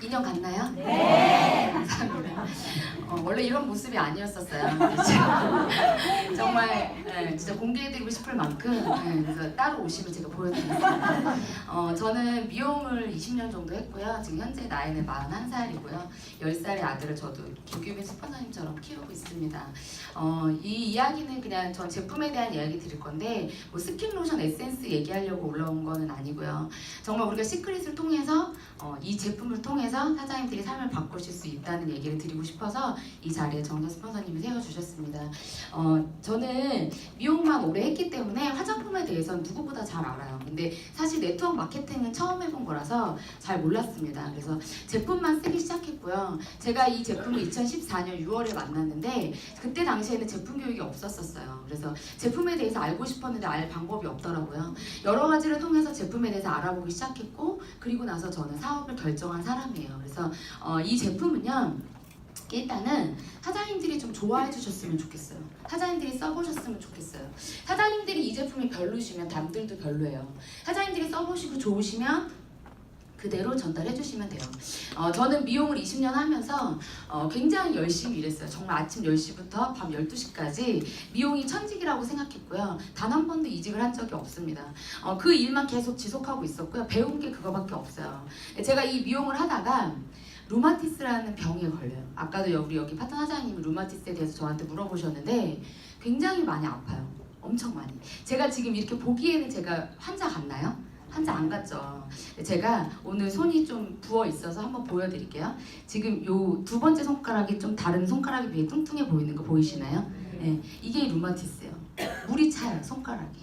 인형 같나요? 네. 감사합니다. 원래 이런 모습이 아니었었어요. 정말 진짜 공개해드리고 싶을 만큼 그래서 따로 오시면 제가 보여드리겠습니다. 저는 미용을 20년 정도 했고요. 지금 현재 나이는 41살이고요. 10살의 아들을 저도 김규빈 스폰서님처럼 키우고 있습니다. 이 이야기는 그냥 전 제품에 대한 이야기 드릴 건데 뭐 스킨, 로션, 에센스 얘기하려고 올라온 거는 아니고요. 정말 우리가 시크릿을 통해서 이 제품을 통해서 사장님들이 삶을 바꾸실 수 있다는 얘기를 드리고 싶어서 이 자리에 정선 스폰서님이 세워주셨습니다. 저는 미용만 오래 했기 때문에 화장품에 대해서는 누구보다 잘 알아요. 근데 사실 네트워크 마케팅은 처음 해본 거라서 잘 몰랐습니다. 그래서 제품만 쓰기 시작했고요. 제가 이 제품을 2014년 6월에 만났는데 그때 당시에는 제품 교육이 없었어요. 그래서 제품에 대해서 알고 싶었는데 알 방법이 없더라고요. 여러 가지를 통해서 제품에 대해서 알아보기 시작했고 그리고 나서 저는 사업을 결정한 사람이에요. 그래서 이 제품은요. 일단은 사장님들이 좀 좋아해 주셨으면 좋겠어요. 사장님들이 써보셨으면 좋겠어요. 사장님들이 이 제품이 별로시면 남들도 별로예요. 사장님들이 써보시고 좋으시면 그대로 전달해 주시면 돼요. 저는 미용을 20년 하면서 굉장히 열심히 일했어요. 정말 아침 10시부터 밤 12시까지 미용이 천직이라고 생각했고요. 단 한 번도 이직을 한 적이 없습니다. 그 일만 계속 지속하고 있었고요. 배운 게 그거밖에 없어요. 제가 이 미용을 하다가 루마티스라는 병에 걸려요. 아까도 우리 여기 파트너 사장님이 루마티스에 대해서 저한테 물어보셨는데 굉장히 많이 아파요. 엄청 많이. 제가 지금 이렇게 보기에는 제가 환자 같나요? 환자 안 같죠. 제가 오늘 손이 좀 부어 있어서 한번 보여드릴게요. 지금 요 두 번째 손가락이 좀 다른 손가락에 비해 뚱뚱해 보이는 거 보이시나요? 네, 이게 루마티스예요. 물이 차요, 손가락이.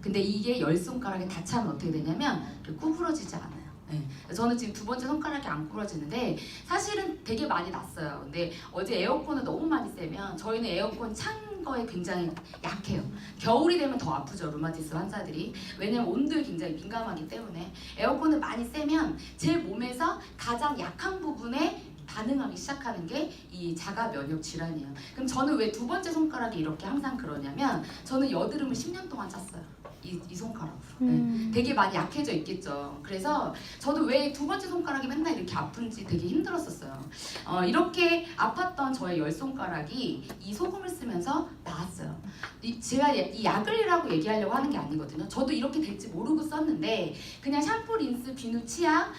근데 이게 열 손가락에 다 차면 어떻게 되냐면 구부러지지 않아요. 네. 저는 지금 두 번째 손가락이 안 부러지는데 사실은 되게 많이 났어요. 근데 어제 에어컨을 너무 많이 쐬면 저희는 에어컨 찬 거에 굉장히 약해요. 겨울이 되면 더 아프죠, 루마티스 환자들이. 왜냐면 온도에 굉장히 민감하기 때문에 에어컨을 많이 쐬면 제 몸에서 가장 약한 부분에 반응하기 시작하는 게 이 자가 면역 질환이에요. 그럼 저는 왜 두 번째 손가락이 이렇게 항상 그러냐면 저는 여드름을 10년 동안 짰어요. 이 손가락으로. 네. 되게 많이 약해져 있겠죠. 그래서 저도 왜 두 번째 손가락이 맨날 이렇게 아픈지 되게 힘들었었어요. 이렇게 아팠던 저의 열 손가락이 이 소금을 쓰면서 나았어요. 제가 이 약을이라고 얘기하려고 하는 게 아니거든요. 저도 이렇게 될지 모르고 썼는데 그냥 샴푸, 린스, 비누, 치약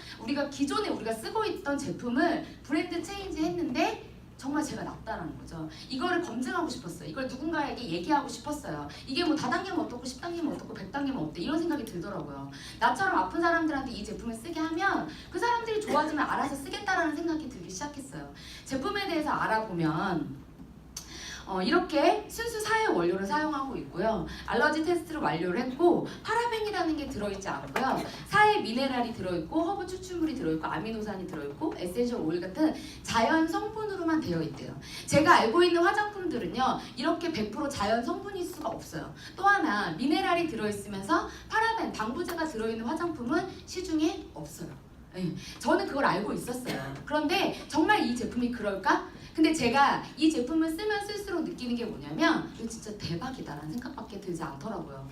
기존에 우리가 쓰고 있던 제품을 브랜드 체인지 했는데 정말 제가 낫다라는 거죠. 이거를 검증하고 싶었어요. 이걸 누군가에게 얘기하고 싶었어요. 이게 뭐 다단계면 어떻고 10단계면 어떻고 100단계면 어때 이런 생각이 들더라고요. 나처럼 아픈 사람들한테 이 제품을 쓰게 하면 그 사람들이 좋아지면 알아서 쓰겠다라는 생각이 들기 시작했어요. 제품에 대해서 알아보면 이렇게 순수 사회 원료를 사용하고 있고요. 알러지 테스트를 완료를 했고 파라벤이라는 게 들어있지 않고요. 사회 미네랄이 들어있고 허브 추출물이 들어있고 아미노산이 들어있고 에센셜 오일 같은 자연 성분으로만 되어 있대요. 제가 알고 있는 화장품들은요. 이렇게 100% 자연 성분일 수가 없어요. 또 하나 미네랄이 들어있으면서 파라벤, 방부제가 들어있는 화장품은 시중에 없어요. 네, 저는 그걸 알고 있었어요. 그런데 정말 이 제품이 그럴까? 근데 제가 이 제품을 쓰면 쓸수록 느끼는 게 뭐냐면 이거 진짜 대박이다라는 생각밖에 들지 않더라고요.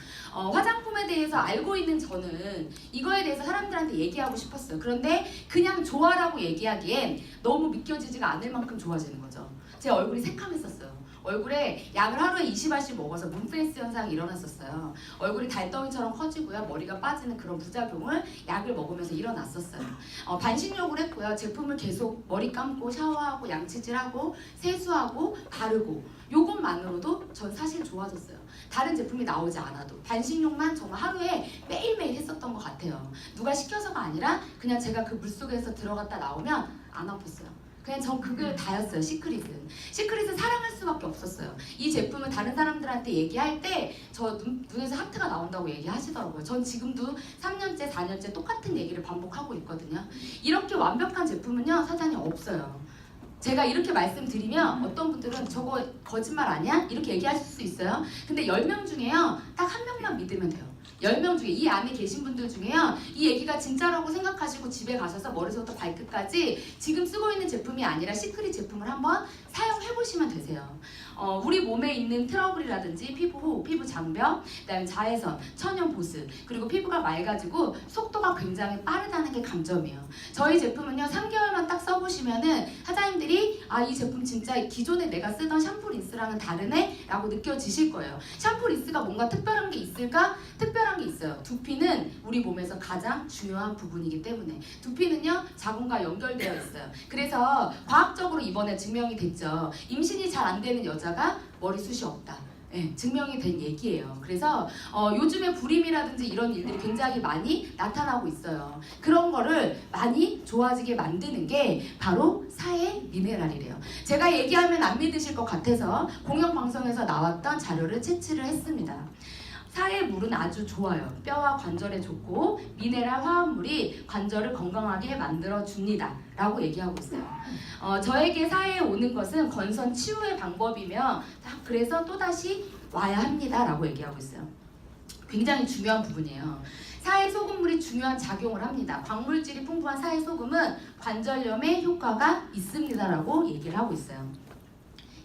화장품에 대해서 알고 있는 저는 이거에 대해서 사람들한테 얘기하고 싶었어요. 그런데 그냥 좋아라고 얘기하기엔 너무 믿겨지지가 않을 만큼 좋아지는 거죠. 제 얼굴이 새카맸었어요. 얼굴에 약을 하루에 20알씩 먹어서 문페이스 현상이 일어났었어요. 얼굴이 달덩이처럼 커지고요. 머리가 빠지는 그런 부작용을 약을 먹으면서 일어났었어요. 반신욕을 했고요. 제품을 계속 머리 감고 샤워하고 양치질하고 세수하고 바르고 요것만으로도 전 사실 좋아졌어요. 다른 제품이 나오지 않아도 반신욕만 정말 하루에 매일매일 했었던 것 같아요. 누가 시켜서가 아니라 그냥 제가 그 물속에서 들어갔다 나오면 안 아팠어요. 그냥 전 그게 다였어요. 시크릿은 사랑할 수밖에 없었어요. 이 제품은 다른 사람들한테 얘기할 때 저 눈에서 하트가 나온다고 얘기하시더라고요. 전 지금도 3년째 4년째 똑같은 얘기를 반복하고 있거든요. 이렇게 완벽한 제품은요 사장님 없어요. 제가 이렇게 말씀드리면 어떤 분들은 저거 거짓말 아니야? 이렇게 얘기하실 수 있어요. 근데 10명 중에요 딱 한 명만 믿으면 돼요. 10명 중에 이 안에 계신 분들 중에요 이 얘기가 진짜라고 생각하시고 집에 가셔서 머리부터 발끝까지 지금 쓰고 있는 제품이 아니라 시크릿 제품을 한번 사용해보시면 되세요. 우리 몸에 있는 트러블이라든지 피부 호흡, 피부 장벽, 그다음에 자외선, 천연 보습, 그리고 피부가 맑아지고 속도가 굉장히 빠르다는 게 강점이에요. 저희 제품은요 3개월만 딱 쓰시면은 사장님들이 아, 이 제품 진짜 기존에 내가 쓰던 샴푸 린스랑은 다르네? 라고 느껴지실 거예요. 샴푸 린스가 뭔가 특별한 게 있을까? 특별한 게 있어요. 두피는 우리 몸에서 가장 중요한 부분이기 때문에 두피는요 자궁과 연결되어 있어요. 그래서 과학적으로 이번에 증명이 됐죠. 임신이 잘 안 되는 여자가 머리숱이 없다. 네, 증명이 된 얘기예요. 그래서 요즘에 불임이라든지 이런 일들이 굉장히 많이 나타나고 있어요. 그런 거를 많이 좋아지게 만드는 게 바로 사해 미네랄이래요. 제가 얘기하면 안 믿으실 것 같아서 공영방송에서 나왔던 자료를 채취를 했습니다. 사해 물은 아주 좋아요. 뼈와 관절에 좋고 미네랄 화합물이 관절을 건강하게 만들어 줍니다. 라고 얘기하고 있어요. 저에게 사해에 오는 것은 건선 치유의 방법이며 그래서 또다시 와야 합니다. 라고 얘기하고 있어요. 굉장히 중요한 부분이에요. 사해 소금물이 중요한 작용을 합니다. 광물질이 풍부한 사해 소금은 관절염에 효과가 있습니다. 라고 얘기를 하고 있어요.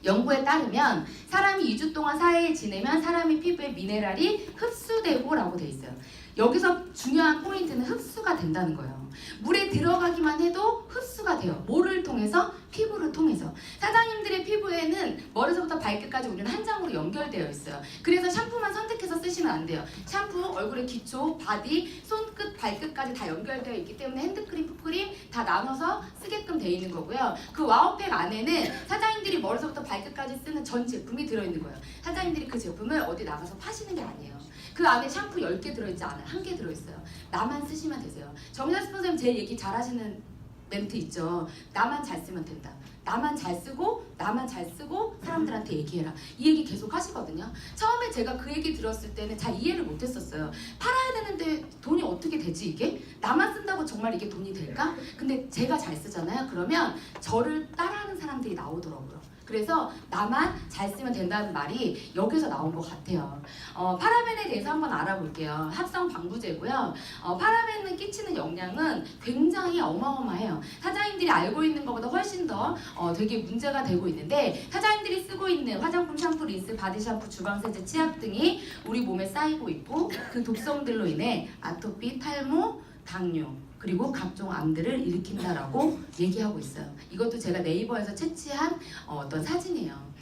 연구에 따르면 사람이 2주 동안 사해에 지내면 사람의 피부에 미네랄이 흡수되고 라고 돼 있어요. 여기서 중요한 포인트는 흡수가 된다는 거예요. 물에 들어가기만 해도 흡수가 돼요. 뭐를 통해서? 피부를 통해서. 사장님들의 피부에는 머리서부터 발끝까지 우리는 한 장으로 연결되어 있어요. 그래서 샴푸만 선택해서 쓰시면 안 돼요. 샴푸, 얼굴의 기초, 바디, 손끝, 발끝까지 다 연결되어 있기 때문에 핸드크림, 풋크림 다 나눠서 쓰게끔 되어 있는 거고요. 그 와우팩 안에는 사장님들이 머리서부터 발끝까지 쓰는 전 제품이 들어있는 거예요. 사장님들이 그 제품을 어디 나가서 파시는 게 아니에요. 그 안에 샴푸 10개 들어있지 않아요. 1개 들어있어요. 나만 쓰시면 되세요. 정의자 스폰서님 제 얘기 잘하시는 멘트 있죠. 나만 잘 쓰면 된다. 나만 잘 쓰고 나만 잘 쓰고 사람들한테 얘기해라. 이 얘기 계속 하시거든요. 처음에 제가 그 얘기 들었을 때는 잘 이해를 못했었어요. 팔아야 되는데 돈이 어떻게 되지 이게? 나만 쓴다고 정말 이게 돈이 될까? 근데 제가 잘 쓰잖아요. 그러면 저를 따라하는 사람들이 나오더라고요. 그래서 나만 잘 쓰면 된다는 말이 여기서 나온 것 같아요. 파라벤에 대해서 한번 알아볼게요. 합성 방부제고요. 파라벤은 끼치는 영향은 굉장히 어마어마해요. 사장님들이 알고 있는 것보다 훨씬 더 되게 문제가 되고 있는데 사장님들이 쓰고 있는 화장품, 샴푸, 린스, 바디 샴푸, 주방세제, 치약 등이 우리 몸에 쌓이고 있고 그 독성들로 인해 아토피, 탈모, 당뇨 그리고 각종 암들을 일으킨다라고 얘기하고 있어요. 이것도 제가 네이버에서 채취한 어떤 사진이에요.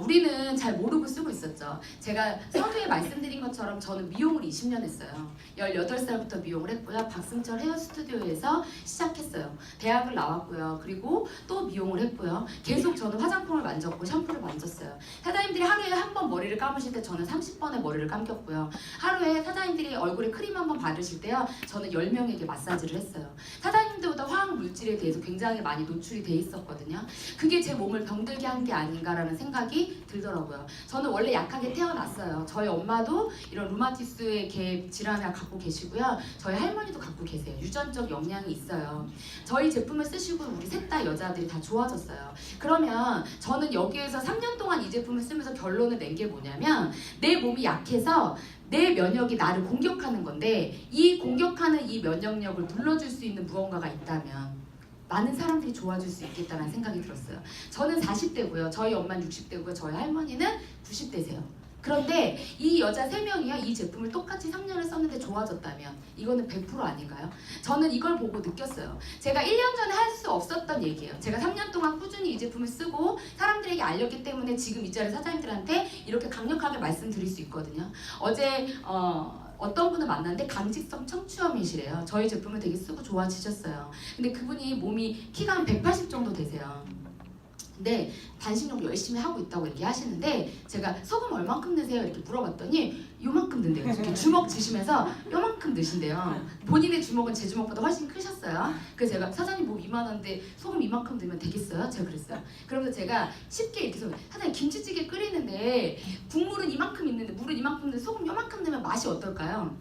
우리는 잘 모르고 쓰고 있었죠. 제가 서두에 말씀드린 것처럼 저는 미용을 20년 했어요. 18살부터 미용을 했고요. 박승철 헤어 스튜디오에서 시작했어요. 대학을 나왔고요. 그리고 또 미용을 했고요. 계속 저는 화장품을 만졌고 샴푸를 만졌어요. 사장님들이 하루에 한 번 머리를 감으실 때 저는 30번의 머리를 감겼고요. 하루에 사장님들이 얼굴에 크림 한 번 바르실 때요. 저는 10명에게 마사지를 했어요. 사장님들보다 화학 물질에 대해서 굉장히 많이 노출이 돼 있었거든요. 그게 제 몸을 병들게 한 게 아닌가라는 생각이 들더라고요. 저는 원래 약하게 태어났어요. 저희 엄마도 이런 루마티스의 개 질환을 갖고 계시고요. 저희 할머니도 갖고 계세요. 유전적 영향이 있어요. 저희 제품을 쓰시고 우리 셋 다 여자들이 다 좋아졌어요. 그러면 저는 여기에서 3년 동안 이 제품을 쓰면서 결론을 낸 게 뭐냐면 내 몸이 약해서 내 면역이 나를 공격하는 건데 이 공격하는 이 면역력을 눌러줄 수 있는 무언가가 있다면 많은 사람들이 좋아질 수 있겠다는 생각이 들었어요. 저는 40대고요. 저희 엄마는 60대고요. 저희 할머니는 90대세요. 그런데 이 여자 3명이요. 이 제품을 똑같이 3년을 썼는데 좋아졌다면 이거는 100% 아닌가요? 저는 이걸 보고 느꼈어요. 제가 1년 전에 할 수 없었던 얘기예요. 제가 3년 동안 꾸준히 이 제품을 쓰고 사람들에게 알렸기 때문에 지금 이 자리 사장님들한테 이렇게 강력하게 말씀드릴 수 있거든요. 어제 어떤 분을 만났는데 강직성 청취염이시래요. 저희 제품을 되게 쓰고 좋아지셨어요. 근데 그분이 몸이 키가 한 180 정도 되세요. 근데 단식욕 열심히 하고 있다고 얘기하시는데 제가 소금 얼만큼 넣으세요? 이렇게 물어봤더니 요만큼 넣는데요. 이렇게 주먹 쥐시면서 요만큼 넣으신대요. 본인의 주먹은 제 주먹보다 훨씬 크셨어요. 그래서 제가 사장님 몸 이만한데 소금 이만큼 넣으면 되겠어요? 제가 그랬어요. 그러면서 제가 쉽게 이렇게 해서 사장님 김치찌개 끓이는데 국물은 이만큼 있는데 물은 이만큼 넣는데 소금 요만큼 넣으면 맛이 어떨까요?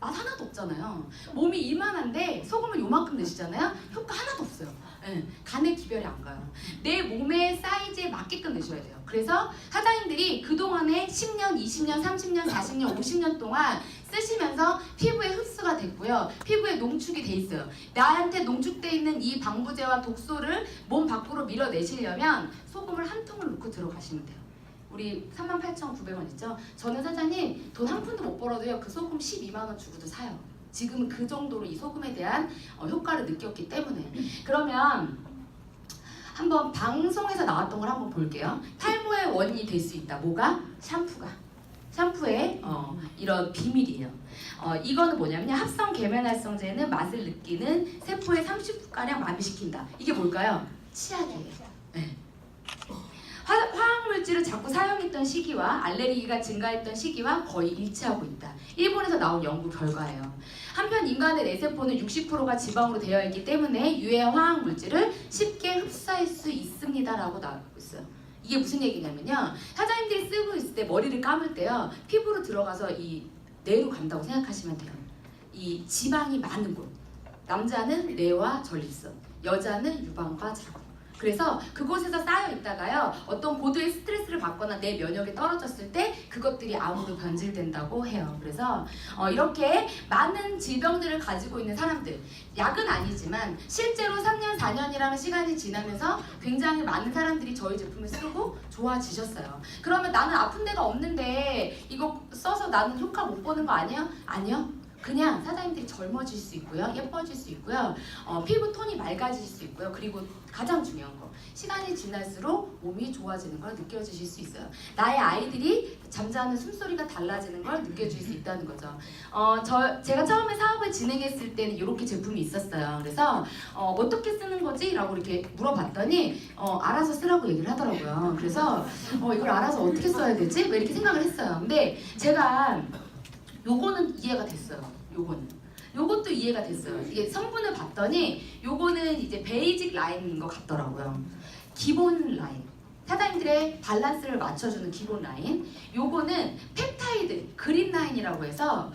맛 하나도 없잖아요. 몸이 이만한데 소금을 요만큼 넣으시잖아요. 효과 하나도 없어요. 네, 간의 기별이 안 가요. 내 몸의 사이즈에 맞게끔 넣으셔야 돼요. 그래서 사장님들이 그동안에 10년, 20년, 30년, 40년, 50년 동안 쓰시면서 피부에 흡수가 됐고요. 피부에 농축이 돼 있어요. 나한테 농축돼 있는 이 방부제와 독소를 몸 밖으로 밀어내시려면 소금을 한 통을 넣고 들어가시면 돼요. 우리 38,900원 있죠? 저는 사장님 돈 한 푼도 못 벌어도요. 그 소금 12만 원 주고도 사요. 지금은 그 정도로 이 소금에 대한 효과를 느꼈기 때문에. 그러면 한번 방송에서 나왔던 걸 한번 볼게요. 탈모의 원인이 될 수 있다. 뭐가? 샴푸의 이런 비밀이에요. 이거는 뭐냐면 합성 계면활성제는 맛을 느끼는 세포의 30%가량 마비시킨다. 이게 뭘까요? 치약이에요. 네. 화학물질을 자꾸 사용했던 시기와 알레르기가 증가했던 시기와 거의 일치하고 있다. 일본에서 나온 연구 결과예요. 한편 인간의 뇌세포는 60%가 지방으로 되어 있기 때문에 유해한 화학물질을 쉽게 흡수할 수 있습니다라고 나오고 있어요. 이게 무슨 얘기냐면요. 사장님들이 쓰고 있을 때 머리를 감을 때요. 피부로 들어가서 이 뇌로 간다고 생각하시면 돼요. 이 지방이 많은 곳. 남자는 뇌와 전립선, 여자는 유방과 자궁. 그래서 그곳에서 쌓여 있다가요. 어떤 고도의 스트레스를 받거나 내 면역이 떨어졌을 때 그것들이 암으로 변질된다고 해요. 그래서 이렇게 많은 질병들을 가지고 있는 사람들, 약은 아니지만 실제로 3년, 4년이라는 시간이 지나면서 굉장히 많은 사람들이 저희 제품을 쓰고 좋아지셨어요. 그러면 나는 아픈 데가 없는데 이거 써서 나는 효과 못 보는 거 아니야? 아니요. 그냥 사장님들이 젊어질 수 있고요, 예뻐질 수 있고요, 피부 톤이 맑아질 수 있고요. 그리고 가장 중요한 거, 시간이 지날수록 몸이 좋아지는 걸 느껴지실 수 있어요. 나의 아이들이 잠자는 숨소리가 달라지는 걸 느껴질 수 있다는 거죠. 제가 처음에 사업을 진행했을 때는 이렇게 제품이 있었어요. 그래서 어떻게 쓰는 거지? 라고 이렇게 물어봤더니 알아서 쓰라고 얘기를 하더라고요. 그래서 이걸 알아서 어떻게 써야 되지? 왜 이렇게 생각을 했어요. 근데 제가 요거는 이해가 됐어요. 요것도 이해가 됐어요. 이게 성분을 봤더니 요거는 이제 베이직 라인인 것 같더라고요. 기본 라인. 사장님들의 밸런스를 맞춰주는 기본 라인. 요거는 펩타이드, 그린 라인이라고 해서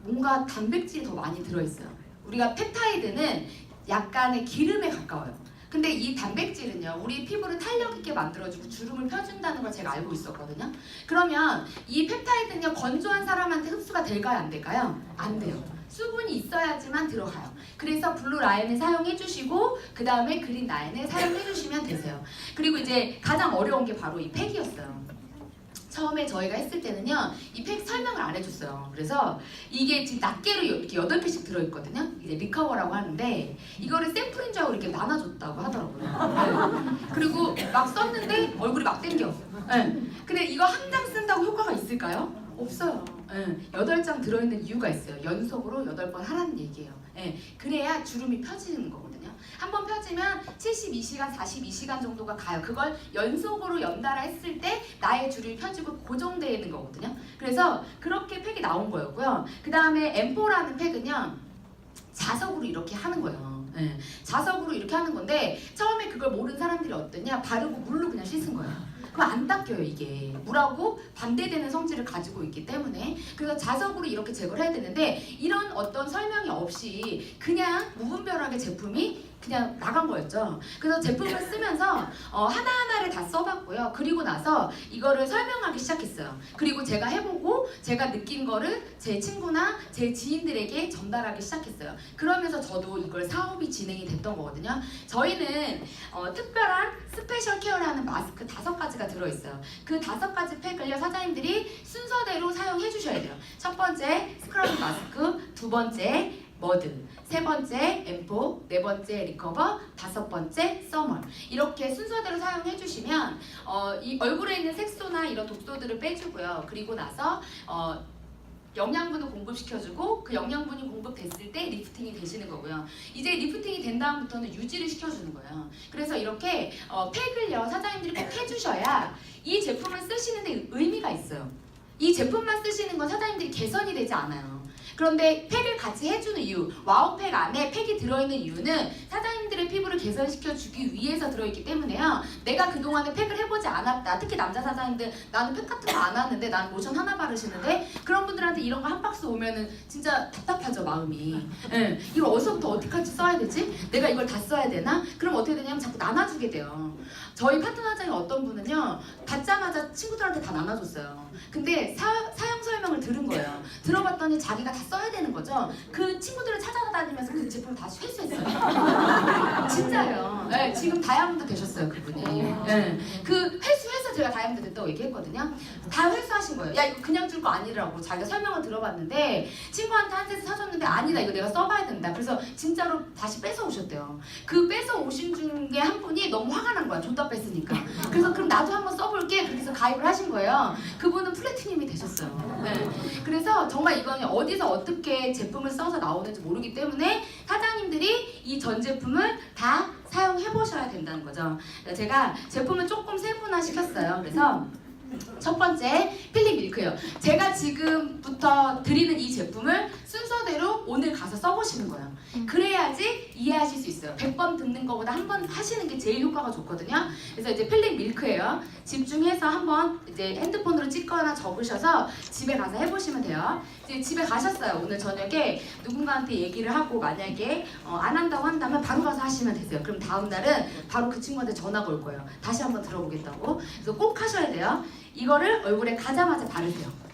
뭔가 단백질이 더 많이 들어있어요. 우리가 펩타이드는 약간의 기름에 가까워요. 근데 이 단백질은요, 우리 피부를 탄력 있게 만들어주고 주름을 펴준다는 걸 제가 알고 있었거든요. 그러면 이 펩타이드는요, 건조한 사람한테 흡수가 될까요, 안 될까요? 안 돼요. 수분이 있어야지만 들어가요. 그래서 블루 라인을 사용해 주시고 그 다음에 그린 라인을 사용해 주시면 되세요. 그리고 이제 가장 어려운 게 바로 이 팩이었어요. 처음에 저희가 했을 때는요, 이 팩 설명을 안 해줬어요. 그래서 이게 지금 낱개로 이렇게 8개씩 들어있거든요. 이제 리커버라고 하는데 이거를 샘플인 줄 알고 이렇게 나눠줬다고 하더라고요. 네. 그리고 막 썼는데 얼굴이 막 땡겨. 네. 근데 이거 한 장 쓴다고 효과가 있을까요? 없어요. 8장 들어있는 이유가 있어요. 연속으로 8번 하라는 얘기예요. 그래야 주름이 펴지는 거거든요. 한번 펴지면 72시간, 42시간 정도가 가요. 그걸 연속으로 연달아 했을 때 나의 주름이 펴지고 고정되는 거거든요. 그래서 그렇게 팩이 나온 거였고요. 그 다음에 M4라는 팩은요, 자석으로 이렇게 하는 거예요. 자석으로 이렇게 하는 건데 처음에 그걸 모르는 사람들이 어떠냐, 바르고 물로 그냥 씻은 거예요. 그럼 안 닦여요. 이게 물하고 반대되는 성질을 가지고 있기 때문에. 그래서 자석으로 이렇게 제거를 해야 되는데 이런 어떤 설명이 없이 그냥 무분별하게 제품이 그냥 나간 거였죠. 그래서 제품을 쓰면서 하나하나를 다 써봤고요. 그리고 나서 이거를 설명하기 시작했어요. 그리고 제가 해보고 제가 느낀 거를 제 친구나 제 지인들에게 전달하기 시작했어요. 그러면서 저도 이걸 사업이 진행이 됐던 거거든요. 저희는 특별한 스페셜 케어라는 마스크 5가지가 들어있어요. 그 5가지 팩을요, 사장님들이 순서대로 사용해 주셔야 돼요. 첫 번째 스크러브 마스크, 두 번째 머드, 세 번째 M4, 네 번째 리커버, 5번째 서멀. 이렇게 순서대로 사용해 주시면 이 얼굴에 있는 색소나 이런 독소들을 빼주고요. 그리고 나서 영양분을 공급시켜주고 그 영양분이 공급됐을 때 리프팅이 되시는 거고요. 이제 리프팅이 된 다음부터는 유지를 시켜주는 거예요. 그래서 이렇게 팩을요, 사장님들이 꼭 해주셔야 이 제품을 쓰시는데 의미가 있어요. 이 제품만 쓰시는 건 사장님들이 개선이 되지 않아요. 그런데 팩을 같이 해주는 이유, 와우팩 안에 팩이 들어있는 이유는 사장님들의 피부를 개선시켜주기 위해서 들어있기 때문에요. 내가 그동안에 팩을 해보지 않았다. 특히 남자 사장님들, 나는 팩 같은 거 안 하는데 난 로션 하나 바르시는데 그런 분들한테 이런 거 한 박스 오면은 진짜 답답하죠, 마음이. 이걸 어디서부터 어디까지 써야 되지? 내가 이걸 다 써야 되나? 그럼 어떻게 되냐면 자꾸 나눠주게 돼요. 저희 파트너 중에 어떤 분은요, 받자마자 친구들한테 다 나눠줬어요. 근데 사용 설명을 들은 거예요. 들어봤더니 자기가 다 써야 되는 거죠. 그 친구들을 찾아다니면서 그 제품을 다 회수했어요. 진짜요. 지금 다이아몬드 되셨어요, 그분이. 그 회수해서 제가 다이아몬드 됐다고 얘기했거든요. 다 회수하신 거예요. 야 이거 그냥 줄 거 아니라고 자기가 설명을 들어봤는데 친구한테 한 세트 사줬는데 아니다 이거 내가 써봐야 된다. 그래서 진짜로 다시 뺏어 오셨대요. 그 뺏어 오신 중에 한 분이 너무 화가 난 거야. 줬다 뺐으니까. 그래서 그럼 나도 한번 써볼게. 그렇게 해서 가입을 하신 거예요. 그분은 플래티늄이 되셨어요. 네. 그래서 정말 이거는 어디서 어떻게 제품을 써서 나오는지 모르기 때문에 사장님들이 이 전 제품을 다 사용해 보셔야 된다는 거죠. 제가 제품을 조금 세분화 시켰어요. 그래서 첫 번째 필링 밀크예요. 제가 지금부터 드리는 이 제품을 순서대로 오늘 가서 써보시는 거예요. 그래야지 이해하실 수 있어요. 100번 듣는 것보다 한 번 하시는 게 제일 효과가 좋거든요. 그래서 이제 필링 밀크예요. 집중해서 한번 이제 핸드폰으로 찍거나 적으셔서 집에 가서 해보시면 돼요. 이제 집에 가셨어요. 오늘 저녁에 누군가한테 얘기를 하고 만약에 안 한다고 한다면 바로 가서 하시면 되세요. 그럼 다음 날은 바로 그 친구한테 전화가 올 거예요. 다시 한번 들어보겠다고. 그래서 꼭 하셔야 돼요. 이거를 얼굴에 가자마자 바르세요.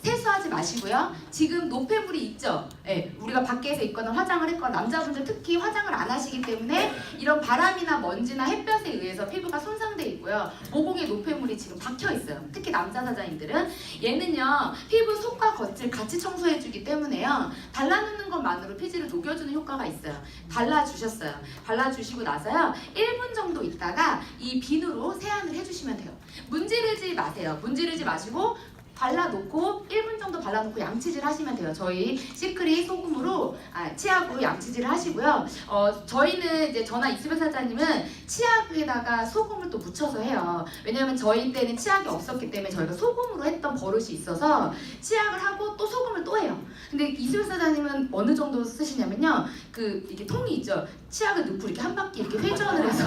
세수하지 마시고요. 지금 노폐물이 있죠? 네, 우리가 밖에서 있거나 화장을 했거나 남자분들 특히 화장을 안 하시기 때문에 이런 바람이나 먼지나 햇볕에 의해서 피부가 손상돼 있고요. 모공에 노폐물이 지금 박혀 있어요. 특히 남자 사장님들은 얘는요 피부 속과 겉을 같이 청소해주기 때문에요. 발라놓는 것만으로 피지를 녹여주는 효과가 있어요. 발라주셨어요. 발라주시고 나서요 1분 정도 있다가 이 비누로 세안을 해주시면 돼요. 문지르지 마세요. 문지르지 마시고 발라놓고 1분 정도 발라놓고 양치질 하시면 돼요. 저희 시크릿 소금으로 치약으로 양치질을 하시고요. 저희는 이제 저나 이수백 사장님은 치약에다가 소금을 또 묻혀서 해요. 왜냐하면 저희 때는 치약이 없었기 때문에 저희가 소금으로 했던 버릇이 있어서 치약을 하고 또 소금을 또 해요. 근데 이수백 사장님은 어느 정도 쓰시냐면요. 이게 통이 있죠. 치약을 넣고 이렇게 한 바퀴 이렇게 회전을 해서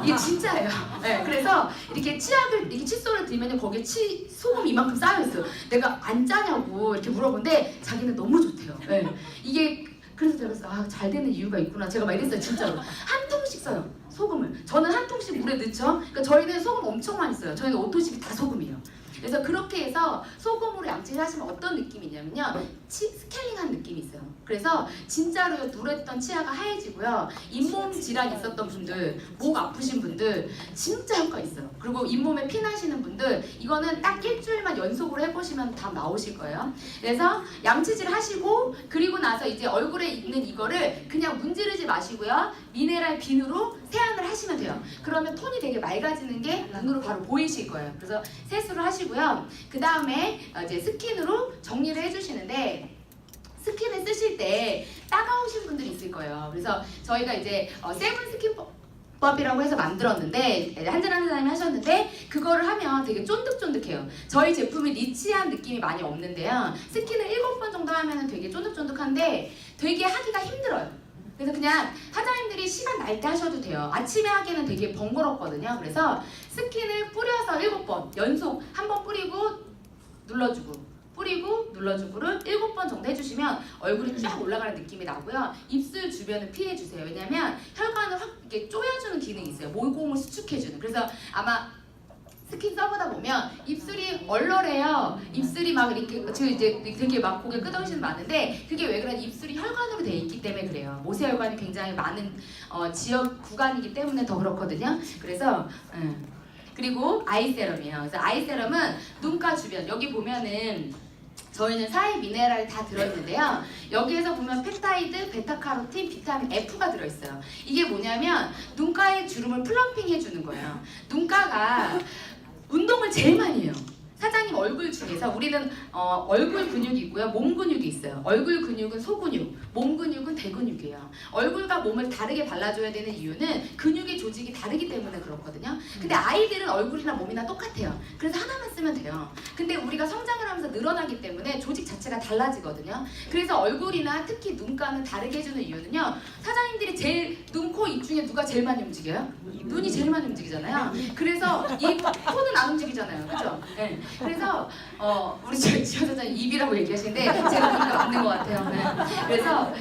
이게 진짜예요. 네, 그래서 이렇게 치약을 이렇게 칫솔을 들면 거기에 소금 이만큼 쌓여 있어요. 내가 안 짜냐고 이렇게 물어보는데 자기는 너무 좋대요. 네. 이게 그래서 제가 그래서 잘 되는 이유가 있구나. 제가 막 이랬어요. 진짜로 한 통씩 써요. 소금을. 저는 한 통씩 물에 넣죠. 그러니까 저희는 소금 엄청 많이 써요. 저희는 오토십이 다 소금이에요. 그래서 그렇게 해서 소금으로 양치를 하시면 어떤 느낌이냐면요 스케일링한 느낌이 있어요. 그래서 진짜로 누랬던 치아가 하얘지고요. 잇몸 질환 있었던 분들, 목 아프신 분들 진짜 효과 있어요. 그리고 잇몸에 피 나시는 분들 이거는 딱 일주일만 연속으로 해보시면 다 나오실 거예요. 그래서 양치질 하시고 그리고 나서 이제 얼굴에 있는 이거를 그냥 문지르지 마시고요. 미네랄 비누로 세안을 하시면 돼요. 그러면 톤이 되게 맑아지는 게 눈으로 바로 보이실 거예요. 그래서 세수를 하시고요. 그 다음에 이제 스킨으로 정리를 해주시는데 스킨을 쓰실 때 따가우신 분들이 있을 거예요. 그래서 저희가 이제 세븐 스킨법이라고 해서 만들었는데 한진아 사장님이 하셨는데 그거를 하면 되게 쫀득쫀득해요. 저희 제품이 니치한 느낌이 많이 없는데요. 스킨을 7번 정도 하면 되게 쫀득쫀득한데 되게 하기가 힘들어요. 그래서 그냥 사장님들이 시간 날 때 하셔도 돼요. 아침에 하기에는 되게 번거롭거든요. 그래서 스킨을 뿌려서 7번 연속 한 번 뿌리고 눌러주고 뿌리고 눌러주고를 7번 정도 해주시면 얼굴이 쫙 올라가는 느낌이 나고요. 입술 주변을 피해주세요. 왜냐면 혈관을 확 이렇게 조여주는 기능이 있어요. 모공을 수축해주는. 그래서 아마 스킨 써보다 보면 입술이 얼얼해요. 입술이 막 이렇게 지금 이제 되게 막 고개 끄덕이시는 많은데 그게 왜 그러냐 입술이 혈관으로 돼 있기 때문에 그래요. 모세혈관이 굉장히 많은 지역 구간이기 때문에 더 그렇거든요. 그래서 그리고 아이세럼이에요. 그래서 아이세럼은 눈가 주변 여기 보면은 저희는 4의 미네랄이 다 들어있는데요. 여기에서 보면 펩타이드, 베타카로틴, 비타민 F가 들어있어요. 이게 뭐냐면 눈가의 주름을 플럼핑 해주는 거예요. 눈가가 운동을 제일 많이 해요. 사장님 얼굴 중에서 우리는 얼굴 근육이 있고요. 몸 근육이 있어요. 얼굴 근육은 소근육, 몸 근육은 대근육이에요. 얼굴과 몸을 다르게 발라줘야 되는 이유는 근육의 조직이 다르기 때문에 그렇거든요. 근데 아이들은 얼굴이나 몸이나 똑같아요. 그래서 하나만 쓰면 돼요. 근데 우리가 성장을 하면서 늘어나기 때문에 조직 자체가 달라지거든요. 그래서 얼굴이나 특히 눈가는 다르게 해주는 이유는요. 사장님들이 제일 눈, 코, 입 중에 누가 제일 많이 움직여요? 눈이 제일 많이 움직이잖아요. 그래서 이 코는 안 움직이잖아요. 그죠? 네. 그래서 우리 지효 사장님 입이라고 얘기하시는데 제가 보니까 맞는 것 같아요. 네. 그래서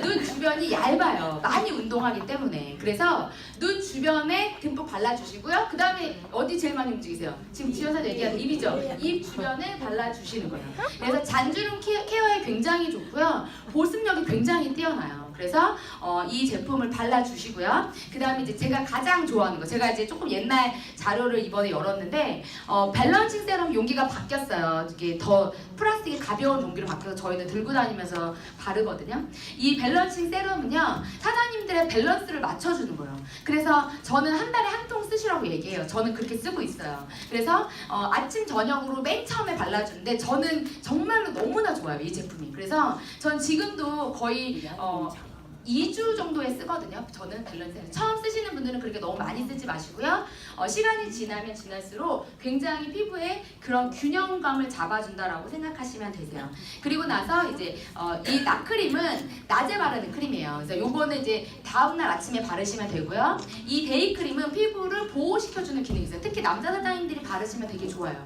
눈 주변이 얇아요. 많이 운동하기 때문에. 그래서 눈 주변에 듬뿍 발라주시고요. 그 다음에 어디 제일 많이 움직이세요? 지금 지효 사장님 얘기하는 입이죠? 입 주변에 발라주시는 거예요. 그래서 잔주름 케어에 굉장히 좋고요. 보습력이 굉장히 뛰어나요. 그래서 이 제품을 발라주시고요. 그 다음에 이제 제가 가장 좋아하는 거, 제가 이제 조금 옛날 자료를 이번에 열었는데 밸런싱 세럼 용기가 바뀌었어요. 이게 더 플라스틱이 가벼운 용기로 바뀌어서 저희는 들고 다니면서 바르거든요. 이 밸런싱 세럼은요, 사장님들의 밸런스를 맞춰주는 거예요. 그래서 저는 한 달에 한 통 쓰시라고 얘기해요. 저는 그렇게 쓰고 있어요. 그래서 아침 저녁으로 맨 처음에 발라주는데 저는 정말로 너무나 좋아요, 이 제품이. 그래서 전 지금도 거의 2주 정도에 쓰거든요. 저는 밸런스를 처음 쓰시는 분들은 그렇게 너무 많이 쓰지 마시고요. 시간이 지나면 지날수록 굉장히 피부에 그런 균형감을 잡아준다라고 생각하시면 되세요. 그리고 나서 이제 이 나크림은 낮에 바르는 크림이에요. 그래서 요거는 이제 다음날 아침에 바르시면 되고요. 이 데이크림은 피부를 보호시켜주는 기능이 있어요. 특히 남자 사장님들이 바르시면 되게 좋아요.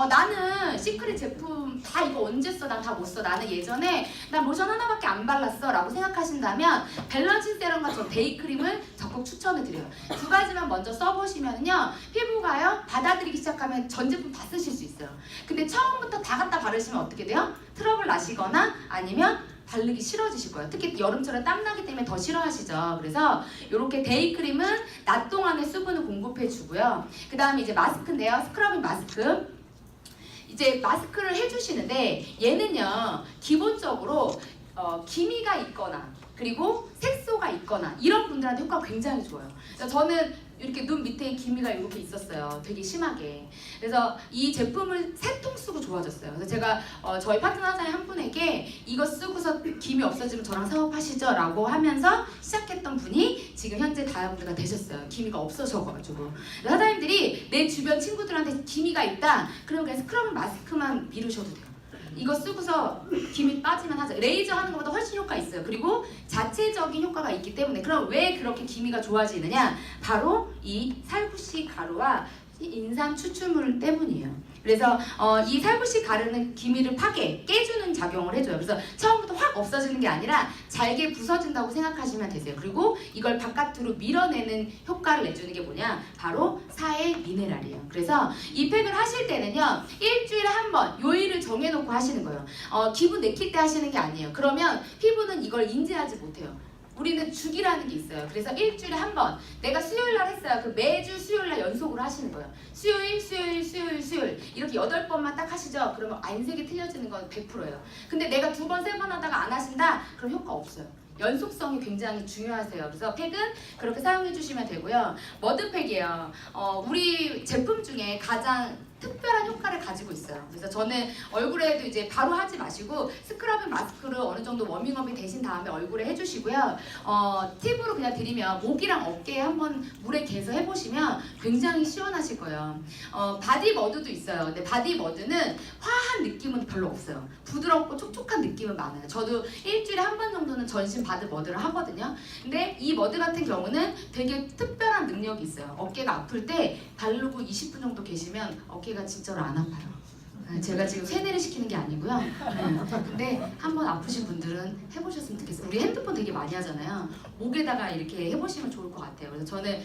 나는 시크릿 제품 다 이거 언제 써? 난 다 못 써. 나는 예전에 난 로션 하나밖에 안 발랐어 라고 생각하신다면 밸런싱 세럼과 저 데이크림을 적극 추천을 드려요. 두 가지만 먼저 써보시면요, 피부가요 받아들이기 시작하면 전 제품 다 쓰실 수 있어요. 근데 처음부터 다 갖다 바르시면 어떻게 돼요? 트러블 나시거나 아니면 바르기 싫어지실 거예요. 특히 여름철에 땀나기 때문에 더 싫어하시죠. 그래서 이렇게 데이크림은 낮 동안에 수분을 공급해 주고요. 그 다음에 이제 마스크인데요, 스크러빙 마스크. 이제 마스크를 해주시는데 얘는요, 기본적으로 기미가 있거나 그리고 색소가 있거나 이런 분들한테 효과가 굉장히 좋아요. 그래서 저는 이렇게 눈 밑에 기미가 이렇게 있었어요. 되게 심하게. 그래서 이 제품을 3통 쓰고 좋아졌어요. 그래서 제가 저희 파트너 사장님 한 분에게 이거 쓰고서 기미 없어지면 저랑 사업하시죠? 라고 하면서 시작했던 분이 지금 현재 다이아몬드가 되셨어요. 기미가 없어져가지고. 사장님들이 내 주변 친구들한테 기미가 있다, 그러면 그냥 스크러빙 마스크만 미루셔도 돼요. 이거 쓰고서 기미 빠지면 하죠. 레이저 하는 것보다 훨씬 효과 있어요. 그리고 자체적인 효과가 있기 때문에. 그럼 왜 그렇게 기미가 좋아지느냐? 바로 이 살구씨 가루와 인상 추출물 때문이에요. 그래서 이 살구씨 가루는 기미를 깨주는 작용을 해줘요. 그래서 처음부터 확 없어지는 게 아니라 잘게 부서진다고 생각하시면 되세요. 그리고 이걸 바깥으로 밀어내는 효과를 내주는 게 뭐냐? 바로 사의 미네랄이에요. 그래서 이 팩을 하실 때는요, 일주일에 한 번 요일을 정해놓고 하시는 거예요. 기분 내킬 때 하시는 게 아니에요. 그러면 피부는 이걸 인지하지 못해요. 우리는 주기라는 게 있어요. 그래서 일주일에 한 번, 내가 수요일 날 했어요. 그 매주 수요일 날 연속으로 하시는 거예요. 수요일 이렇게 8번만 딱 하시죠. 그러면 안색이 틀려지는 건 100%예요. 근데 내가 2번, 3번 하다가 안 하신다? 그럼 효과 없어요. 연속성이 굉장히 중요하세요. 그래서 팩은 그렇게 사용해 주시면 되고요. 머드팩이에요. 우리 제품 중에 가장 특별한 효과를 가지고 있어요. 그래서 저는 얼굴에도 이제 바로 하지 마시고 스크러빙 마스크를 어느 정도 워밍업이 되신 다음에 얼굴에 해주시고요. 팁으로 그냥 드리면 목이랑 어깨에 한번 물에 개서 해보시면 굉장히 시원하실 거예요. 바디 머드도 있어요. 근데 바디 머드는 화한 느낌은 별로 없어요. 부드럽고 촉촉한 느낌은 많아요. 저도 일주일에 한 번 정도는 전신 바디 머드를 하거든요. 근데 이 머드 같은 경우는 되게 특별한 능력이 있어요. 어깨가 아플 때 바르고 20분 정도 계시면 어깨가 진짜로 안 아파요. 제가 지금 세뇌를 시키는 게 아니고요. 근데 한번 아프신 분들은 해보셨으면 좋겠어요. 우리 핸드폰 되게 많이 하잖아요. 목에다가 이렇게 해보시면 좋을 것 같아요. 그래서 저는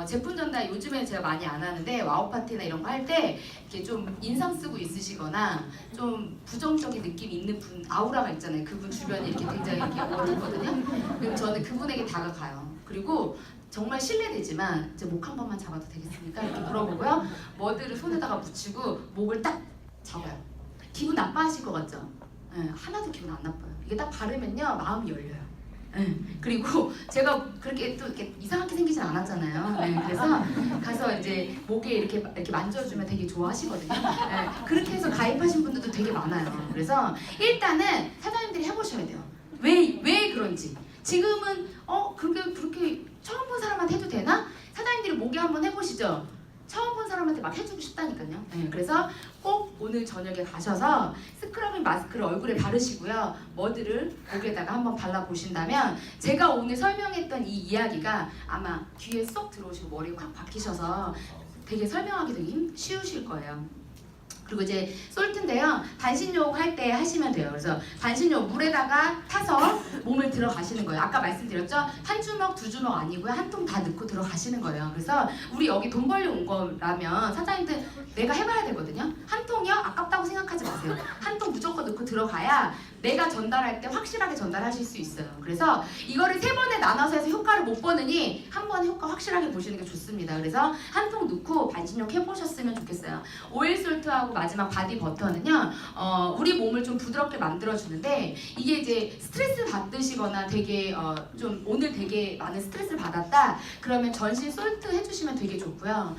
제품 전달 요즘에 제가 많이 안 하는데 와우 파티나 이런 거 할 때 이렇게 좀 인상 쓰고 있으시거나 좀 부정적인 느낌 있는 분, 아우라가 있잖아요. 그분 주변에 이렇게 굉장히 이렇게 어둡거든요. 그럼 저는 그분에게 다가가요. 그리고 정말 실례되지만 제 목 한 번만 잡아도 되겠습니까? 이렇게 물어보고요. 머드를 손에다가 묻히고 목을 딱 잡아요. 기분 나빠하실 것 같죠? 하나도 기분 안 나빠요. 이게 딱 바르면요, 마음이 열려요. 그리고 제가 그렇게 또 이렇게 이상하게 생기진 않았잖아요. 그래서 가서 이제 목에 이렇게 만져주면 되게 좋아하시거든요. 그렇게 해서 가입하신 분들도 되게 많아요. 그래서 일단은 사장님들이 해보셔야 돼요. 왜 그런지. 지금은 그렇게 처음 본 사람한테 해도 되나? 사장님들이 목에 한번 해보시죠. 처음 본 사람한테 막 해주고 싶다니까요. 그래서 꼭 오늘 저녁에 가셔서 스크러빙 마스크를 얼굴에 바르시고요. 머드를 목에다가 한번 발라보신다면 제가 오늘 설명했던 이 이야기가 아마 귀에 쏙 들어오시고 머리에 확 박히셔서 되게 설명하기 되게 쉬우실 거예요. 그리고 이제 솔트인데요, 반신욕 할 때 하시면 돼요. 그래서 반신욕 물에다가 타서 몸을 들어가시는 거예요. 아까 말씀드렸죠? 한 주먹, 2주먹 아니고요, 한 통 다 넣고 들어가시는 거예요. 그래서 우리 여기 돈 벌려 온 거라면 사장님들 내가 해봐야 되거든요. 한 통이요? 아깝다고 생각하지 마세요. 한 통 무조건 넣고 들어가야 내가 전달할 때 확실하게 전달하실 수 있어요. 그래서 이거를 3번에 나눠서 해서 효과를 못 보느니 한 번에 효과 확실하게 보시는 게 좋습니다. 그래서 한 통 넣고 반신욕 해보셨으면 좋겠어요. 오일솔트하고 마지막 바디 버터는요, 우리 몸을 좀 부드럽게 만들어주는데, 이게 이제 스트레스 받으시거나 되게 좀 오늘 되게 많은 스트레스를 받았다 그러면 전신 솔트 해주시면 되게 좋고요.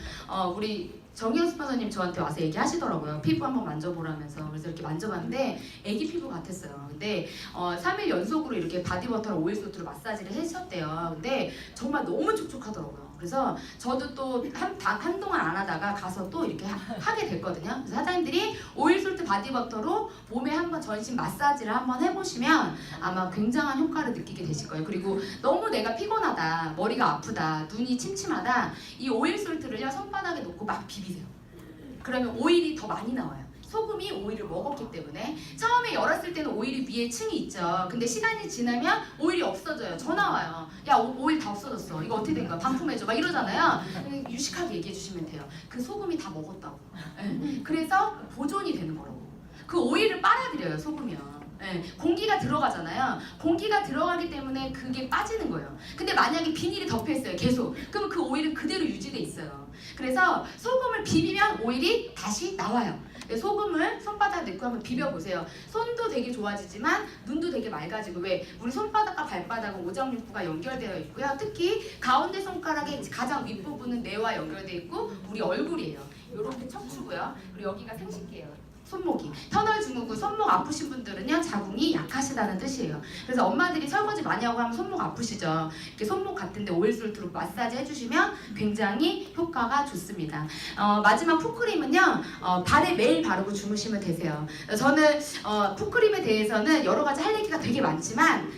우리 정희연 스폰서님 저한테 와서 얘기하시더라고요. 피부 한번 만져보라면서. 그래서 이렇게 만져봤는데 애기 피부 같았어요. 근데 3일 연속으로 이렇게 바디버터랑 오일솔트로 마사지를 해주셨대요. 근데 정말 너무 촉촉하더라고요. 그래서 저도 또 한동안 안 하다가 가서 또 이렇게 하게 됐거든요. 그래서 사장님들이 오일솔트 바디버터로 몸에 한번 전신 마사지를 한번 해보시면 아마 굉장한 효과를 느끼게 되실 거예요. 그리고 너무 내가 피곤하다, 머리가 아프다, 눈이 침침하다, 이 오일솔트를요 손바닥에 놓고 막 비비세요. 그러면 오일이 더 많이 나와요. 소금이 오일을 먹었기 때문에. 처음에 열었을 때는 오일이 위에 층이 있죠. 근데 시간이 지나면 오일이 없어져요. 전화 와요. 야, 오일 다 없어졌어. 이거 어떻게 된 거야? 반품해줘. 막 이러잖아요. 유식하게 얘기해 주시면 돼요. 그 소금이 다 먹었다고. 네. 그래서 보존이 되는 거라고. 그 오일을 빨아들여요, 소금이요. 네, 공기가 들어가잖아요. 공기가 들어가기 때문에 그게 빠지는 거예요. 근데 만약에 비닐이 덮여있어요, 계속. 그러면 그 오일은 그대로 유지돼 있어요. 그래서 소금을 비비면 오일이 다시 나와요. 소금을 손바닥에 넣고 한번 비벼보세요. 손도 되게 좋아지지만 눈도 되게 맑아지고, 왜 우리 손바닥과 발바닥은 오장육부가 연결되어 있고요. 특히 가운데 손가락의 가장 윗부분은 뇌와 연결되어 있고 우리 얼굴이에요. 이렇게 척추고요. 그리고 여기가 생식기예요. 손목이. 터널 증후군, 손목 아프신 분들은요 자궁이 약하시다는 뜻이에요. 그래서 엄마들이 설거지 많이 하고 하면 손목 아프시죠. 이렇게 손목 같은데 오일솔트로 마사지 해주시면 굉장히 효과가 좋습니다. 마지막 풋크림은요 발에 매일 바르고 주무시면 되세요. 저는 풋크림에 대해서는 여러 가지 할 얘기가 되게 많지만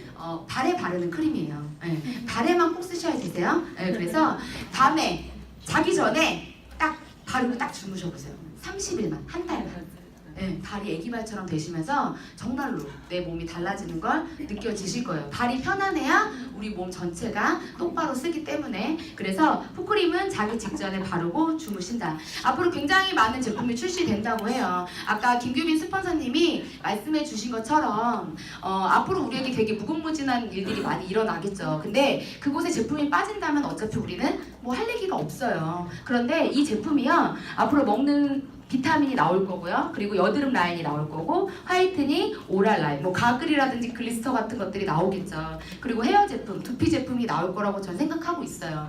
발에 바르는 크림이에요. 네, 발에만 꼭 쓰셔야 되세요. 네, 그래서 밤에 자기 전에 딱 바르고 딱 주무셔보세요. 30일만, 한 달만. 네, 발이 애기발처럼 되시면서 정말로 내 몸이 달라지는 걸 느껴지실 거예요. 발이 편안해야 우리 몸 전체가 똑바로 쓰기 때문에. 그래서 풋크림은 자기 직전에 바르고 주무신다. 앞으로 굉장히 많은 제품이 출시된다고 해요. 아까 김규빈 스폰서님이 말씀해 주신 것처럼 앞으로 우리에게 되게 무궁무진한 일들이 많이 일어나겠죠. 근데 그곳에 제품이 빠진다면 어차피 우리는 뭐 할 얘기가 없어요. 그런데 이 제품이요 앞으로 먹는 비타민이 나올 거고요. 그리고 여드름 라인이 나올 거고, 화이트닝, 오랄 라인, 뭐 가글이라든지 글리스터 같은 것들이 나오겠죠. 그리고 헤어 제품, 두피 제품이 나올 거라고 저는 생각하고 있어요.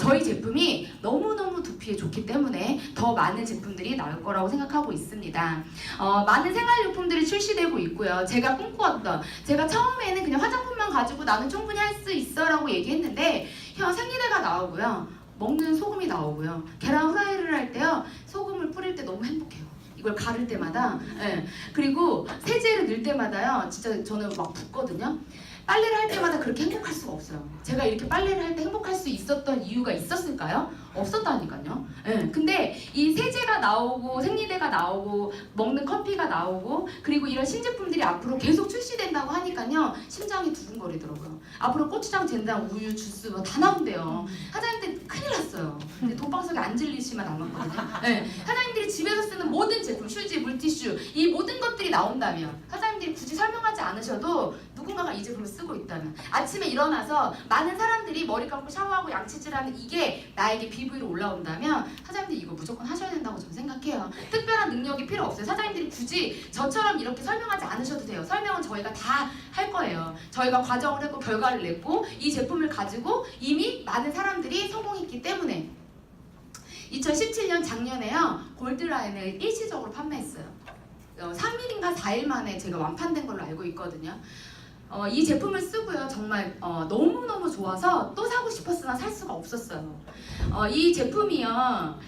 저희 제품이 너무너무 두피에 좋기 때문에 더 많은 제품들이 나올 거라고 생각하고 있습니다. 많은 생활용품들이 출시되고 있고요. 제가 꿈꾸었던, 제가 처음에는 그냥 화장품만 가지고 나는 충분히 할 수 있어 라고 얘기했는데 생리대가 나오고요. 먹는 소금이 나오고요. 계란 후라이를 할 때요 소금을 뿌릴 때 너무 행복해요. 이걸 가를 때마다. 예. 그리고 세제를 넣을 때마다요 진짜 저는 막 붓거든요. 빨래를 할 때마다 그렇게 행복할 수가 없어요. 제가 이렇게 빨래를 할 때 행복할 수 있었던 이유가 있었을까요? 없었다니까요. 예. 근데 이 세제가 나오고 생리대가 나오고 먹는 커피가 나오고 그리고 이런 신제품들이 앞으로 계속 출시된다고 하니까요 심장이 두근거리더라고요. 앞으로 고추장, 젠장, 우유, 주스 뭐 다 나온대요. 사장님들 큰일 났어요. 근데 돈방석에 안 질리시면 남았거든요. 예. 사장님들이 집에서 쓰는 모든 제품, 휴지, 물티슈 이 모든 것들이 나온다면 사장님들이 굳이 설명하지 않으셔도 누군가가 이 제품을 쓰고 있다면, 아침에 일어나서 많은 사람들이 머리 감고 샤워하고 양치질하는 이게 나에게 피부위로 올라온다면 사장님들이 이거 무조건 하셔야 된다고 저는 생각해요. 특별한 능력이 필요 없어요. 사장님들이 굳이 저처럼 이렇게 설명하지 않으셔도 돼요. 설명은 저희가 다 할 거예요. 저희가 과정을 했고 결과를 냈고 이 제품을 가지고 이미 많은 사람들이 성공했기 때문에. 2017년 작년에요 골드라인을 일시적으로 판매했어요. 3일인가 4일 만에 제가 완판된 걸로 알고 있거든요. 이 제품을 쓰고요 정말 너무너무 좋아서 또 사고 싶었으나 살 수가 없었어요. 이 제품이요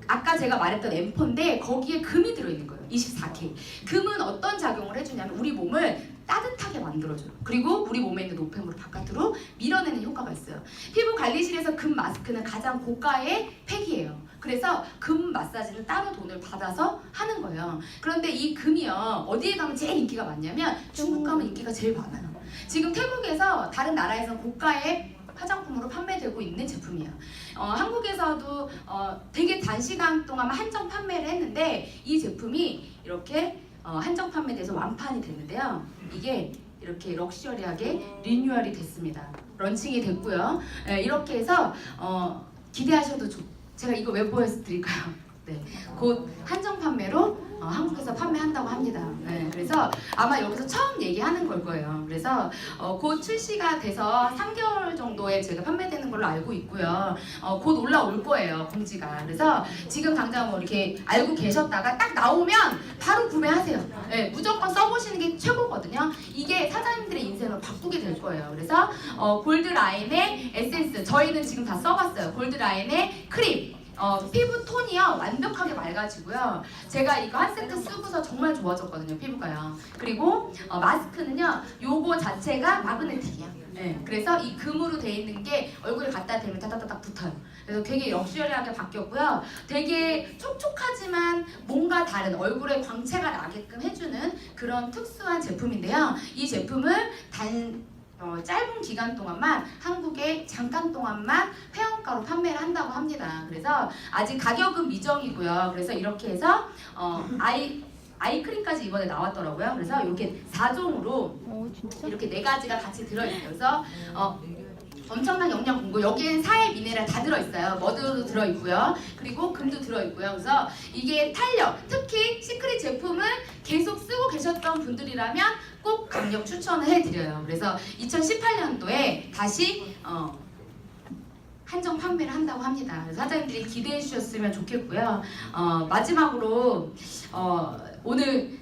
아까 제가 말했던 M4인데 거기에 금이 들어있는 거예요. 24K. 금은 어떤 작용을 해주냐면 우리 몸을 따뜻하게 만들어줘요. 그리고 우리 몸에 있는 노폐물을 바깥으로 밀어내는 효과가 있어요. 피부 관리실에서 금 마스크는 가장 고가의 팩이에요. 그래서 금 마사지를 따로 돈을 받아서 하는 거예요. 그런데 이 금이요 어디에 가면 제일 인기가 많냐면 중국 가면 인기가 제일 많아요. 지금 태국에서 다른 나라에서는 고가의 화장품으로 판매되고 있는 제품이에요. 한국에서도 되게 단시간 동안 한정 판매를 했는데 이 제품이 이렇게 한정 판매돼서 완판이 됐는데요. 이게 이렇게 럭셔리하게 리뉴얼이 됐습니다. 런칭이 됐고요. 이렇게 해서 기대하셔도 제가 이거 왜 보여드릴까요? 네, 곧 한정 판매로 한국에서 판매한다고 합니다. 네, 그래서 아마 여기서 처음 얘기하는 걸 거예요. 그래서 곧 출시가 돼서 3개월 정도에 제가 판매되는 걸로 알고 있고요. 곧 올라올 거예요, 공지가. 그래서 지금 당장 뭐 이렇게 알고 계셨다가 딱 나오면 바로 구매하세요. 네, 무조건 써보시는 게 최고거든요. 이게 사장님들의 인생을 바꾸게 될 거예요. 그래서 골드라인의 에센스, 저희는 지금 다 써봤어요. 골드라인의 크림. 피부 톤이요 완벽하게 맑아지고요. 제가 이거 한 세트 쓰고서 정말 좋아졌거든요, 피부가요. 그리고 마스크는요, 요거 자체가 마그네틱이야. 네, 그래서 이 금으로 돼 있는 게 얼굴에 갖다 대면 다다다닥 붙어요. 그래서 되게 럭셔리하게 바뀌었고요. 되게 촉촉하지만 뭔가 다른 얼굴에 광채가 나게끔 해주는 그런 특수한 제품인데요. 이 제품을 짧은 기간 동안만 한국에 잠깐 동안만 회원가로 판매를 한다고 합니다. 그래서 아직 가격은 미정이고요. 그래서 이렇게 해서 아이크림까지 이번에 나왔더라고요. 그래서 이렇게 4종으로 이렇게 4가지가 같이 들어있어요. 그래서 엄청난 영양 공급. 여기엔 사해 미네랄 다 들어있어요. 머드도 들어있고요. 그리고 금도 들어있고요. 그래서 이게 탄력, 특히 시크릿 제품을 계속 쓰고 계셨던 분들이라면 꼭 강력 추천을 해드려요. 그래서 2018년도에 다시 한정 판매를 한다고 합니다. 그래서 사장님들이 기대해 주셨으면 좋겠고요. 마지막으로 오늘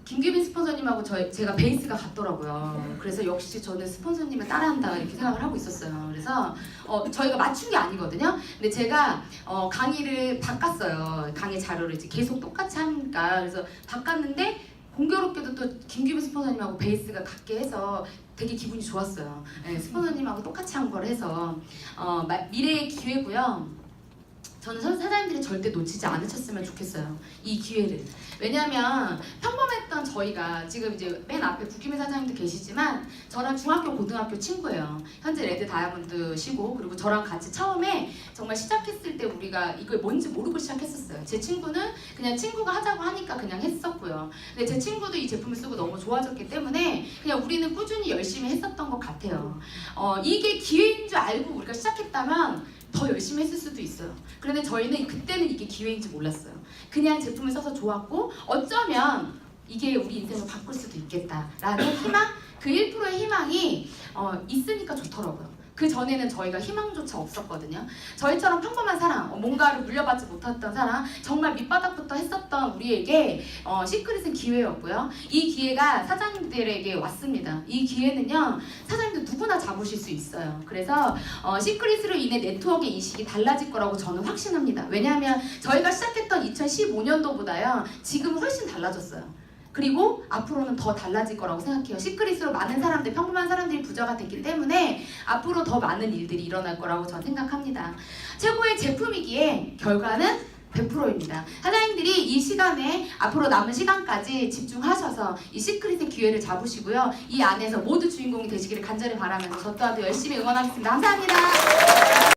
김규빈 스폰서님하고 제가 베이스가 같더라고요. 그래서 역시 저는 스폰서님을 따라한다 이렇게 생각을 하고 있었어요. 그래서 저희가 맞춘 게 아니거든요. 근데 제가 강의를 바꿨어요. 강의 자료를 이제 계속 똑같이 하니까. 그래서 바꿨는데 공교롭게도 또 김규빈 스폰서님하고 베이스가 같게 해서 되게 기분이 좋았어요. 네, 스폰서님하고 똑같이 한 걸 해서 미래의 기회고요. 저는 사장님들이 절대 놓치지 않으셨으면 좋겠어요. 이 기회를. 왜냐하면 평범했던 저희가 지금 이제 맨 앞에 국기민 사장님도 계시지만 저랑 중학교, 고등학교 친구예요. 현재 레드 다이아몬드시고, 그리고 저랑 같이 처음에 정말 시작했을 때 우리가 이걸 뭔지 모르고 시작했었어요. 제 친구는 그냥 친구가 하자고 하니까 그냥 했었고요. 근데 제 친구도 이 제품을 쓰고 너무 좋아졌기 때문에 그냥 우리는 꾸준히 열심히 했었던 것 같아요. 이게 기회인 줄 알고 우리가 시작했다면 더 열심히 했을 수도 있어요. 그런데 저희는 그때는 이게 기회인지 몰랐어요. 그냥 제품을 써서 좋았고 어쩌면 이게 우리 인생을 바꿀 수도 있겠다라는 희망, 그 1%의 희망이 있으니까 좋더라고요. 그 전에는 저희가 희망조차 없었거든요. 저희처럼 평범한 사람, 뭔가를 물려받지 못했던 사람, 정말 밑바닥부터 했었던 우리에게 시크릿은 기회였고요. 이 기회가 사장님들에게 왔습니다. 이 기회는요, 사장님들 누구나 잡으실 수 있어요. 그래서 시크릿으로 인해 네트워크 인식이 달라질 거라고 저는 확신합니다. 왜냐하면 저희가 시작했던 2015년도보다요, 지금은 훨씬 달라졌어요. 그리고 앞으로는 더 달라질 거라고 생각해요. 시크릿으로 많은 사람들, 평범한 사람들이 부자가 됐기 때문에 앞으로 더 많은 일들이 일어날 거라고 저는 생각합니다. 최고의 제품이기에 결과는 100%입니다. 사장님들이 이 시간에 앞으로 남은 시간까지 집중하셔서 이 시크릿의 기회를 잡으시고요. 이 안에서 모두 주인공이 되시기를 간절히 바라면서 저 또한 열심히 응원하겠습니다. 감사합니다.